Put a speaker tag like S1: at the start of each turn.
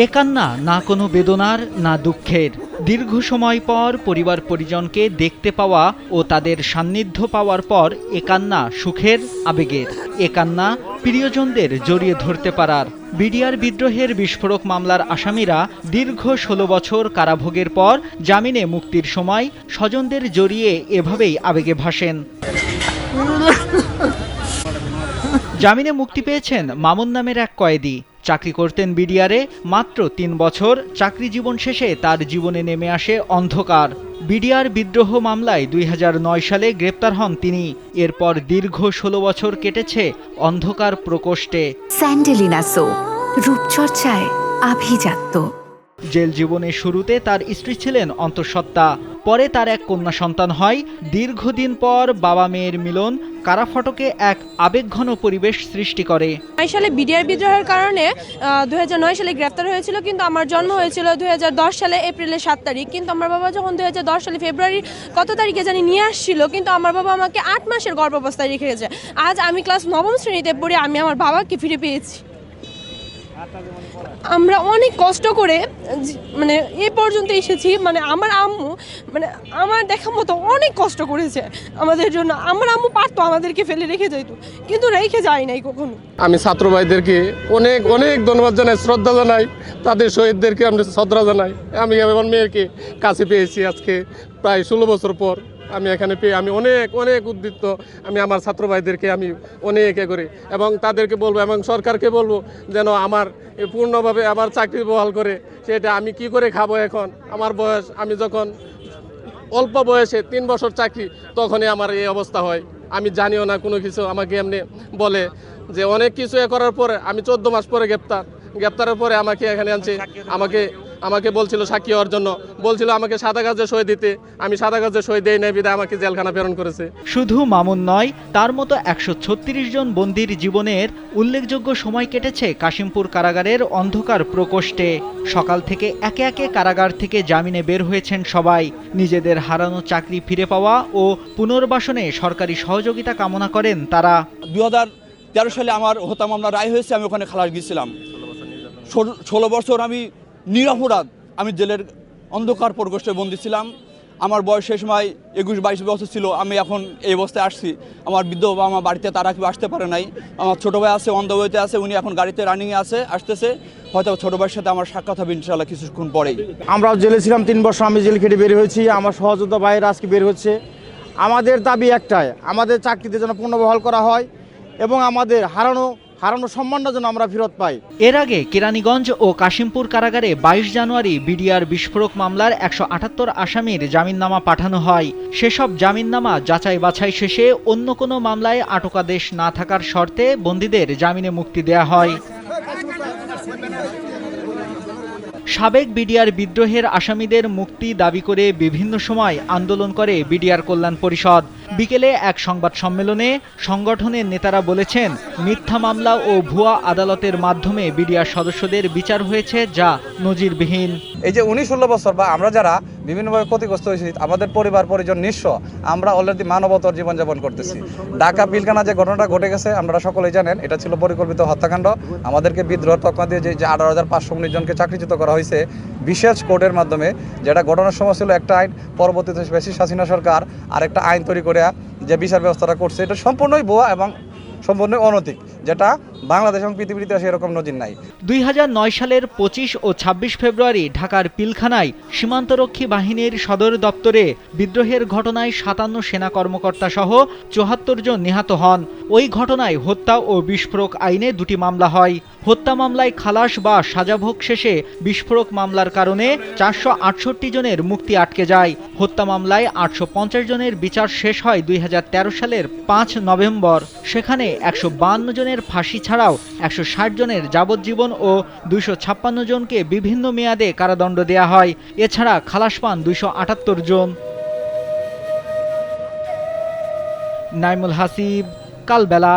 S1: এ কান্না না কোনো বেদনার না দুঃখের। দীর্ঘ সময় পর পরিবার পরিজনকে দেখতে পাওয়া ও তাদের সান্নিধ্য পাওয়ার পর এ কান্না সুখের, আবেগের। এ কান্না প্রিয়জনদের জড়িয়ে ধরতে পারার। বিডিআর বিদ্রোহের বিস্ফোরক মামলার আসামিরা দীর্ঘ ১৬ বছর কারাভোগের পর জামিনে মুক্তির সময় স্বজনদের জড়িয়ে এভাবেই আবেগে ভাসেন। জামিনে মুক্তি পেয়েছেন মামুন নামের এক কয়েদি। চাকরি করতেন বিডিআরে। মাত্র ৩ বছর চাকরি জীবন শেষে তার জীবনে নেমে আসে অন্ধকার। বিডিআর বিদ্রোহ মামলায় ২০০৯ সালে গ্রেপ্তার হন তিনি। এরপর দীর্ঘ ১৬ বছর কেটেছে অন্ধকার প্রকোষ্ঠে।
S2: স্যান্ডেলিনা সো, রূপচর্চায় আভিজাত্য।
S1: জেল জীবনের শুরুতে তার স্ত্রী ছিলেন অন্তঃসত্ত্বা। পরে তার এক কন্যা সন্তান হয়। দীর্ঘদিন পর বাবা মেয়ের মিলন কারাফটকে এক আবেগঘন পরিবেশ সৃষ্টি করে।
S3: ২০০৯ সালে বিডিআর বিদ্রোহের কারণে ২০০৯ সালে গ্রেপ্তার হয়েছিল, কিন্তু আমার জন্ম হয়েছিল ২০১০ সালে এপ্রিলের ৭ তারিখ। কিন্তু আমার বাবা যখন ২০১০ সালে ফেব্রুয়ারির কত তারিখে জানি নিয়ে আসছিল, কিন্তু আমার বাবা আমাকে ৮ মাসের গর্ভাবস্থায় রেখে গেছে। আজ আমি ক্লাস ৯ম শ্রেণীতে পড়ে আমি আমার বাবাকে ফিরে পেয়েছি। আমরা অনেক কষ্ট করে মানে এ পর্যন্ত এসেছি। মানে আমার আম্মু মানে আমার দেখার মতো অনেক কষ্ট করেছে আমাদের জন্য। আমার আম্মু পারতো আমাদেরকে ফেলে রেখে যাইতো, কিন্তু রেখে যায় নাই কখনো।
S4: আমি ছাত্র ভাইদেরকে অনেক অনেক ধন্যবাদ জানাই, শ্রদ্ধা জানাই। তাদের শহীদদেরকে আমি শ্রদ্ধা জানাই। আমি আমার মেয়েকে কাছে পেয়েছি আজকে প্রায় ১৬ বছর পর। আমি এখানে পেয়ে আমি অনেক অনেক উদ্বৃত্ত। আমি আমার ছাত্র ভাইদেরকে আমি অনেক করি এবং তাদেরকে বলবো এবং সরকারকে বলবো যেন আমার পূর্ণভাবে আমার চাকরি বহাল করে। সেটা আমি কি করে খাবো এখন? আমার বয়স, আমি যখন অল্প বয়সে ৩ বছর চাকরি, তখনই আমার এই অবস্থা হয়। আমি জানিও না কোনো কিছু। আমাকে এমনি বলে যে অনেক কিছু করার পরে আমি ১৪ মাস পরে গ্রেপ্তারের পরে আমাকে এখানে আনছে। আমাকে বলছিল সাক্ষী হওয়ার জন্য, বলছিল আমাকে সাদা কাগজে সই দিতে। আমি সাদা কাগজে সই দেই নাই বিধায় আমাকে জেলখানা প্রেরণ করেছে।
S1: শুধু মামুন নয়, তার মতো ১৩৬ জন বন্দীর জীবনের উল্লেখযোগ্য সময় কেটেছে কাশিমপুর কারাগারের অন্ধকার প্রকোষ্ঠে। সকাল থেকে একে একে কারাগার থেকে জামিনে বের হয়েছেন সবাই। নিজেদের হারানো চাকরি ফিরে পাওয়া ও পুনর্বাসনে সরকারি সহযোগিতা কামনা করেন তারা।
S5: ২০১৩ সালে আমার হত্যা মামলা রায় হয়েছে, আমি ওখানে খালাস গিয়েছিলাম। ১৬ বছর আমি নিরপরাধ, আমি জেলের অন্ধকার প্রকোষ্ঠে বন্দী ছিলাম। আমার বয়স সে সময় ২১-২২ বছর ছিল। আমি এখন এই অবস্থায় আসছি। আমার বৃদ্ধ বাবা আমার বাড়িতে তারা কেউ আসতে পারে নাই। আমার ছোটো ভাই আছে, অন্ধবইতে আছে, উনি এখন গাড়িতে রানিংয়ে আছে, আসতেছে। হয়তো ছোটো ভাইয়ের সাথে আমার সাক্ষাৎ হবে ইনশাআল্লাহ কিছুক্ষণ পরেই।
S6: আমরাও জেলে ছিলাম ৩ বছর। আমি জেল খেটে বের হয়েছি। আমার সহযোদ্ধা ভাইয়েরা আজকে বের হচ্ছে। আমাদের দাবি একটাই, আমাদের চাকরিতে যেন পুনর্বহাল করা হয় এবং আমাদের হারানো সম্মানটা যেন আমরা ফেরত পাই।
S1: এর আগে কেরানীগঞ্জ ও কাশিমপুর কারাগারে ২২ জানুয়ারি বিডিআর বিস্ফোরক মামলার ১৭৮ আসামির জামিননামা পাঠানো হয়। সেসব জামিননামা যাচাই বাছাই শেষে অন্য কোনো মামলায় আটকাদেশ না থাকার শর্তে বন্দীদের জামিনে মুক্তি দেয়া হয়। সাবেক বিডিআর বিদ্রোহের আসামিদের মুক্তি দাবি করে বিভিন্ন সময় আন্দোলন করে বিডিআর কল্যাণ পরিষদ। বিকেলে এক সংবাদ সম্মেলনে সংগঠনের নেতারা বলেছেন, মিথ্যা মামলা ও ভুয়া আদালতের মাধ্যমে বিডিআর সদস্যদের বিচার হয়েছে, যা নজিরবিহীন।
S7: এই যে ১৯-১৬ বছর বা আমরা যারা বিভিন্নভাবে ক্ষতিগ্রস্ত হয়েছি, আমাদের পরিবার পরিজন নিঃস্ব, আমরা অলরেডি মানবতার জীবনযাপন করতেছি। ঢাকা পিলখানা যে ঘটনাটা ঘটে গেছে আপনারা সকলেই জানেন, এটা ছিল পরিকল্পিত হত্যাকাণ্ড। আমাদেরকে বিদ্রোহ তকমা দিয়ে যে ১৮,৫১৯ জনকে চাকরিচ্যুত করা হয়েছে বিশেষ কোর্টের মাধ্যমে, যেটা ঘটনার সময় ছিল একটা আইন, পরবর্তীতে ফ্যাসিস্ট হাসিনা সরকার আরেকটা আইন তৈরি করে যে বিচার ব্যবস্থাটা করছে, এটা সম্পূর্ণই ভুয়া এবং সম্পূর্ণ অনৈতিক, যেটা বাংলাদেশ এবং পৃথিবীর ইতিহাসে এরকম নজির নাই।
S1: ২০০৯ সালের ২৫ ও ২৬ ফেব্রুয়ারি ঢাকার পিলখানায় সীমান্তরক্ষী বাহিনীর সদর দপ্তরে বিদ্রোহের ঘটনায় ৫৭ সেনা কর্মকর্তা সহ ৭৪ জন নিহত হন। ওই ঘটনায় হত্যা ও বিস্ফোরক আইনে ২টি মামলা হয়। হত্যা মামলায় খালাস বা সাজাভোগ শেষে বিস্ফোরক মামলার কারণে ৪৬৮ জনের মুক্তি আটকে যায়। হত্যা মামলায় ৮৫০ জনের বিচার শেষ হয় ২০১৩ সালের ৫ নভেম্বর। সেখানে ১৫২ জনের ফাঁসি ছাড়াও ১৬০ জনের যাবজ্জীবন ও ২৫৬ জনকে বিভিন্ন মেয়াদে কারাদণ্ড দেয়া হয়। এছাড়া খালাস পান ২৭৮ জন। নাইমুল হাসিব, কালবেলা।